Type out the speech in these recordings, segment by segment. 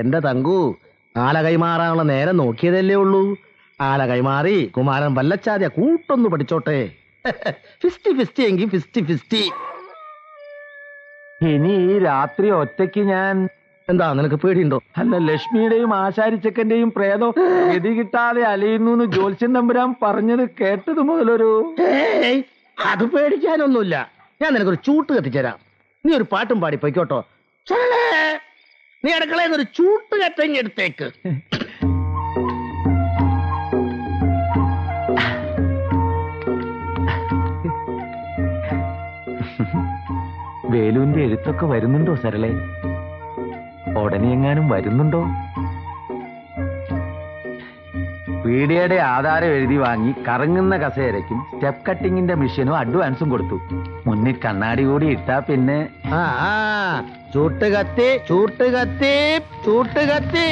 എന്റെ തങ്കു, ആല കൈമാറാനുള്ള നേരം നോക്കിയതല്ലേ ഉള്ളൂ. ആല കൈമാറി കുമാരൻ വല്ലച്ചാതിയ കൂട്ടൊന്നു പഠിച്ചോട്ടെ. 50-50 എങ്കിൽ 50-50. ഇനി ഈ രാത്രി ഒറ്റയ്ക്ക് ഞാൻ... എന്താ, നിനക്ക് പേടിയുണ്ടോ? അല്ല, ലക്ഷ്മിയുടെയും ആശാരിച്ചക്കന്റെയും പ്രേതം ഗതി കിട്ടാതെ അലയുന്നു ജ്യോത്സ്യൻ തമ്പുരാൻ പറഞ്ഞത് കേട്ടത് മുതലൊരു... അത് പേടിക്കാനൊന്നുമില്ല. ഞാൻ നിനക്കൊരു ചൂട്ട് കത്തിച്ചേരാം. നീ ഒരു പാട്ടും പാടി പൊയ്ക്കോട്ടോ. നീ അടുക്കളയിൽ ഒരു ചൂട്ട് കത്തങ്ങി എടുത്തേക്ക്. വേലുവിന്റെ എഴുത്തൊക്കെ വരുന്നുണ്ടോ സരളെ? ഉടനെ എങ്ങാനും വരുന്നുണ്ടോ? പീഡിയയുടെ ആധാരം എഴുതി വാങ്ങി കറങ്ങുന്ന കസേരയ്ക്കും സ്റ്റെപ്പ് കട്ടിങ്ങിന്റെ മെഷീനും അഡ്വാൻസും കൊടുത്തു. മുന്നിൽ കണ്ണാടി കൂടി ഇട്ടാ പിന്നെ... ചൂട്ട് കത്തി, ചൂട്ട് കത്തി, ചൂട്ട് കത്തി.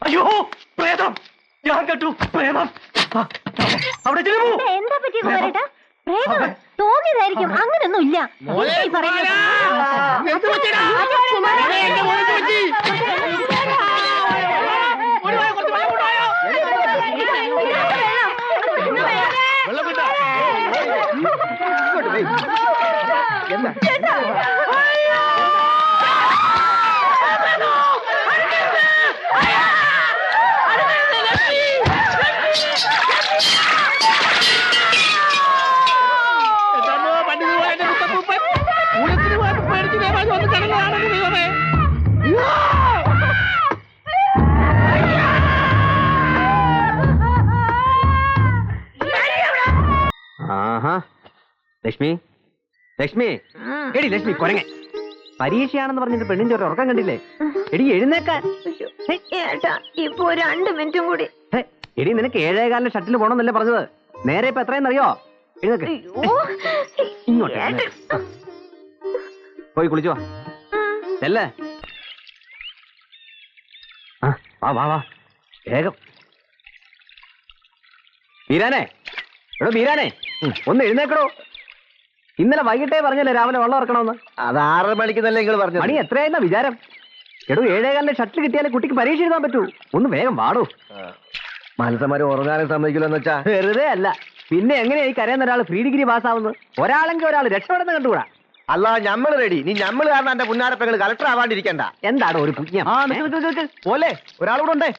അയ്യോ, പ്രേതം! ഞാൻ കേട്ടു, പ്രേതം! അവിടെ എന്താ പറ്റി കുമാരേട്ടാ? പ്രേതം തോന്നിയതായിരിക്കും, അങ്ങനൊന്നും ഇല്ല. ലക്ഷ്മി, ലക്ഷ്മി, എടി ലക്ഷ്മി കൊരങ്ങൻ, പരീക്ഷയാണെന്ന് പറഞ്ഞിട്ട് പെണ്ണിന്റെ ഒരു ഉറക്കം കണ്ടില്ലേ? എടി എഴുന്നേക്കാൻ. ഇപ്പൊ 2 മിനിറ്റും കൂടി. എടി നിനക്ക് 7:15 ഷട്ടിൽ പോണമെന്നല്ലേ പറഞ്ഞത്? നേരെ ഇപ്പൊ എത്രയെന്നറിയോ? എഴുന്നേക്ക്, ഇങ്ങോട്ട് പോയി കുളിച്ചു വാ. അല്ലേ? വാ വാ വാ വേഗം. വീരാനെ, എടോ വീരാനെ, ഒന്ന് എഴുന്നേക്കടോ. ഇന്നലെ വൈകിട്ടേ പറഞ്ഞല്ലേ രാവിലെ വെള്ളം ഇറക്കണമെന്ന്? അത് 6 മണിക്കുന്നല്ലേ നിങ്ങൾ പറഞ്ഞു? മണി എത്രയായിരുന്ന വിചാരം? എടോ 7:15 ഷട്ടിൽ കിട്ടിയാലേ കുട്ടിക്ക് പരീക്ഷ എഴുതാൻ പറ്റൂ. ഒന്ന് വേഗം വാടോ. മനസ്സന്മാര് ഉറങ്ങാനും സമ്മതിക്കില്ലെന്ന് വെച്ചാ? വെറുതെ അല്ല, പിന്നെ എങ്ങനെയായി കരയുന്ന ഒരാൾ പ്രീ ഡിഗ്രി പാസ്സാവുന്നത്? ഒരാളെങ്കിൽ ഒരാൾ രക്ഷപ്പെടുന്ന കണ്ടുകൂടാ. അല്ല, ഞമ്മള് റെഡി. നീ ഞമ്മള് കാരണം എന്റെ പുന്നാരപ്പങ്ങൾ കളക്ടർ ആവാണ്ടിരിക്കണ്ട. എന്താണ് ഒരു പുണ്യം പോലെ ഒരാളൂടെ ഉണ്ടേ.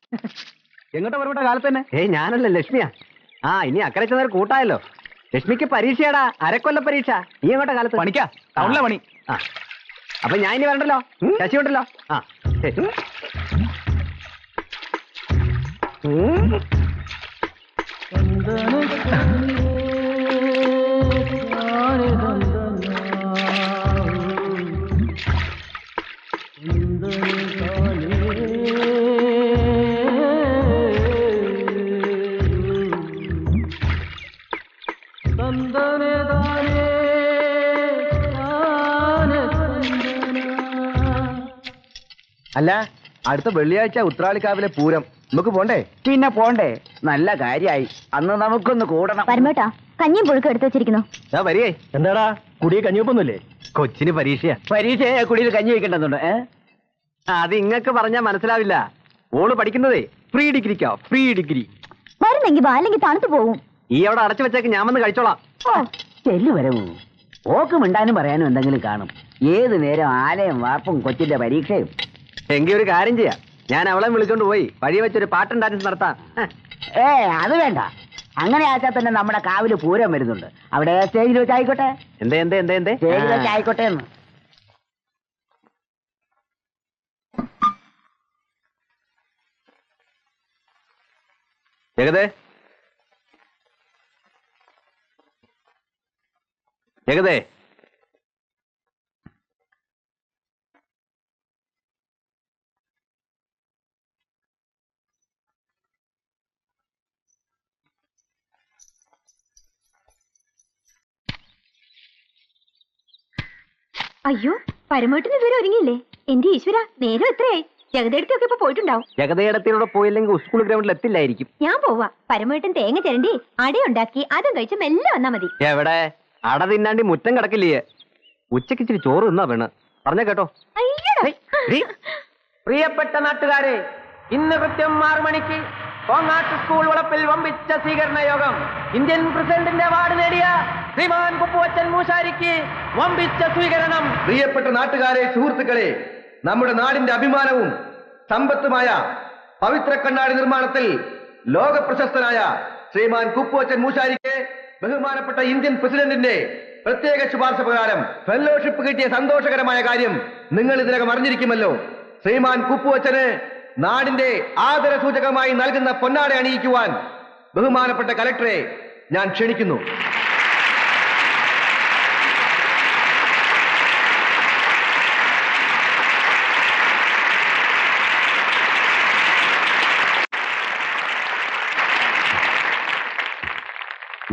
എങ്ങോട്ടാ പറഞ്ഞ കാലത്ത് തന്നെ? ഞാനല്ല, ലക്ഷ്മിയാ. ഇനി അക്കരെ ചെന്നൊരു കൂട്ടായല്ലോ. ലക്ഷ്മിക്ക് പരീക്ഷയാടാ, അരക്കൊല്ല പരീക്ഷ. നീ എങ്ങോട്ടാ കാലത്ത്? പണിക്കാ, ടൗണിലെ പണി. അപ്പൊ ഞാൻ ഇനി വരണ്ടല്ലോ, ശശി ഉണ്ടല്ലോ. അല്ല, അടുത്ത വെള്ളിയാഴ്ച ഉത്രാളിക്കാവിലെ പൂരം, നമുക്ക് പോണ്ടേ? പിന്നെ പോണ്ടേ, നല്ല കാര്യായി. അന്ന് നമുക്കൊന്ന് കൂടണം. പരമേട്ടാ കഞ്ഞിയും പുഴുക്കും എടുത്തു വെച്ചിരിക്കുന്നു. വരികേ. എന്താടാ കുടിയെ കഞ്ഞിയൊപ്പൊന്നുമില്ലേ? കൊച്ചിന് പരീക്ഷയാ. പരീക്ഷയെ കുടിയിൽ കഞ്ഞി വെക്കേണ്ടതുണ്ട്. അത് ഇങ്ങക്ക് പറഞ്ഞാ മനസ്സിലാവില്ല. ഓള് പഠിക്കുന്നതേ ഫ്രീ ഡിഗ്രിക്കാ, ഫ്രീ ഡിഗ്രി. വരുന്നെങ്കി വാ, അല്ലെങ്കിൽ തണുത്തു പോവും. ഈ അവിടെ അടച്ചു വെച്ചേക്ക്, ഞാൻ വന്ന് കഴിച്ചോളാം. ചെല്ലു വരവൂ. ഓക്ക് മിണ്ടാനും പറയാനും എന്തെങ്കിലും കാണും. ഏത് നേരം ആലയും വാർപ്പും കൊച്ചിന്റെ പരീക്ഷയും. എങ്കിൽ ഒരു കാര്യം ചെയ്യാം, ഞാൻ അവളെ വിളിച്ചോണ്ട് പോയി വഴി വെച്ചൊരു പാട്ടും ഡാൻസ് നടത്താം. അത് വേണ്ട. അങ്ങനെ ആച്ചാൽ തന്നെ നമ്മുടെ കാവില് പൂരം വരുന്നുണ്ട്. അവിടെ സ്റ്റേജിൽ വെച്ചായിക്കോട്ടെ. എന്തേ സ്റ്റേജിൽ വെച്ചായിക്കോട്ടെ എന്ന്. ജഗതേ, ജഗതേ, അയ്യോ, പരമേട്ടിന് ഇതുവരെ ഒരുങ്ങിയില്ലേ? എന്റെ ഈശ്വര, നേരം എത്രയായി? ജഗദേടത്തൊക്കെ ഇപ്പൊ പോയിട്ടുണ്ടാവും. ജഗതയുടെ പോയില്ലെങ്കിൽ സ്കൂൾ ഗ്രൗണ്ടിൽ എത്തില്ലായിരിക്കും. ഞാൻ പോവാ. പരമേട്ടൻ തേങ്ങ ചിരണ്ടി അടയുണ്ടാക്കി അതും കഴിച്ച് മെല്ലെ വന്നാ മതി. എവിടെ അട തിന്നാണ്ടി മുറ്റം കിടക്കില്ലേ? ഉച്ചക്ക് ഇച്ചിരി ചോറ് തിന്നാ വേണം. പറഞ്ഞ കേട്ടോ. പ്രിയപ്പെട്ട നാട്ടുകാരെ, ഇന്ന് കൃത്യം 6 മണിക്ക് കോങ്ങാട്ട് സ്കൂൾ വളപ്പിൽ വമ്പിച്ച സ്വീകരണ യോഗം. ഇന്ത്യൻ പ്രസിഡന്റിന്റെ അവാർഡ് നേടിയ ശ്രീമാൻ കുപ്പുവച്ചൻ മൂശാരിക്ക് വമ്പിച്ച സ്വീകരണം. പ്രിയപ്പെട്ട നാട്ടുകാരെ, സുഹൃത്തുക്കളെ, നമ്മുടെ നാടിന്റെ അഭിമാനവും സമ്പത്തുമായ പവിത്ര കണ്ണാടി നിർമ്മാണത്തിൽ ലോക പ്രശസ്തനായ ശ്രീമാൻ കുപ്പുവച്ചൻ മൂശാരിക്ക് ബഹുമാനപ്പെട്ട ഇന്ത്യൻ പ്രസിഡന്റിന്റെ പ്രത്യേക ശുപാർശ പ്രകാരം ഫെലോഷിപ്പ് കിട്ടിയ സന്തോഷകരമായ കാര്യം നിങ്ങൾ ഇതിനകം അറിഞ്ഞിരിക്കുമല്ലോ. ശ്രീമാൻ കുപ്പുവച്ചന് നാടിന്റെ ആദരസൂചകമായി നൽകുന്ന പൊന്നാട അണിയിക്കുവാൻ ബഹുമാനപ്പെട്ട കലക്ടറെ ഞാൻ ക്ഷണിക്കുന്നു.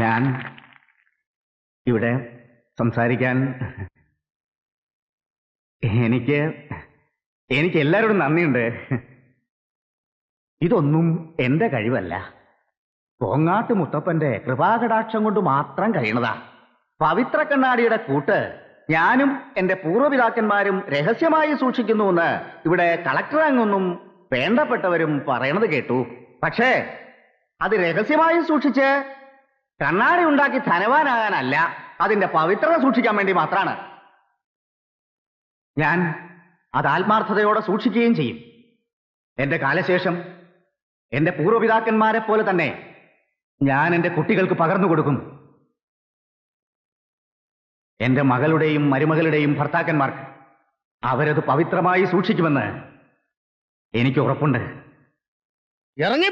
ഞാൻ ഇവിടെ സംസാരിക്കാൻ എനിക്ക് എല്ലാവരോടും നന്ദിയുണ്ട്. ഇതൊന്നും എന്റെ കഴിവല്ല, കോങ്ങാട്ട് മുത്തപ്പന്റെ കൃപാകടാക്ഷം കൊണ്ട് മാത്രം കഴിയണതാ. പവിത്ര കണ്ണാടിയുടെ കൂട്ട് ഞാനും എന്റെ പൂർവ്വപിതാക്കന്മാരും രഹസ്യമായി സൂക്ഷിക്കുന്നുവെന്ന് ഇവിടെ കളക്ടർ അങ്ങൊന്നും വേണ്ടപ്പെട്ടവരും പറയണത് കേട്ടു. പക്ഷേ അത് രഹസ്യമായി സൂക്ഷിച്ച് കണ്ണാടി ഉണ്ടാക്കി ധനവാനാകാനല്ല, അതിന്റെ പവിത്രത സൂക്ഷിക്കാൻ വേണ്ടി മാത്രമാണ്. ഞാൻ അത് ആത്മാർത്ഥതയോടെ സൂക്ഷിക്കുകയും ചെയ്യും. എന്റെ കാലശേഷം എന്റെ പൂർവ്വപിതാക്കന്മാരെ പോലെ തന്നെ ഞാൻ എന്റെ കുട്ടികൾക്ക് പകർന്നു കൊടുക്കും. എന്റെ മകളുടെയും മരുമകളുടെയും ഭർത്താക്കന്മാർക്ക് അവരത് പവിത്രമായി സൂക്ഷിക്കുമെന്ന് എനിക്ക് ഉറപ്പുണ്ട്. ഇറങ്ങി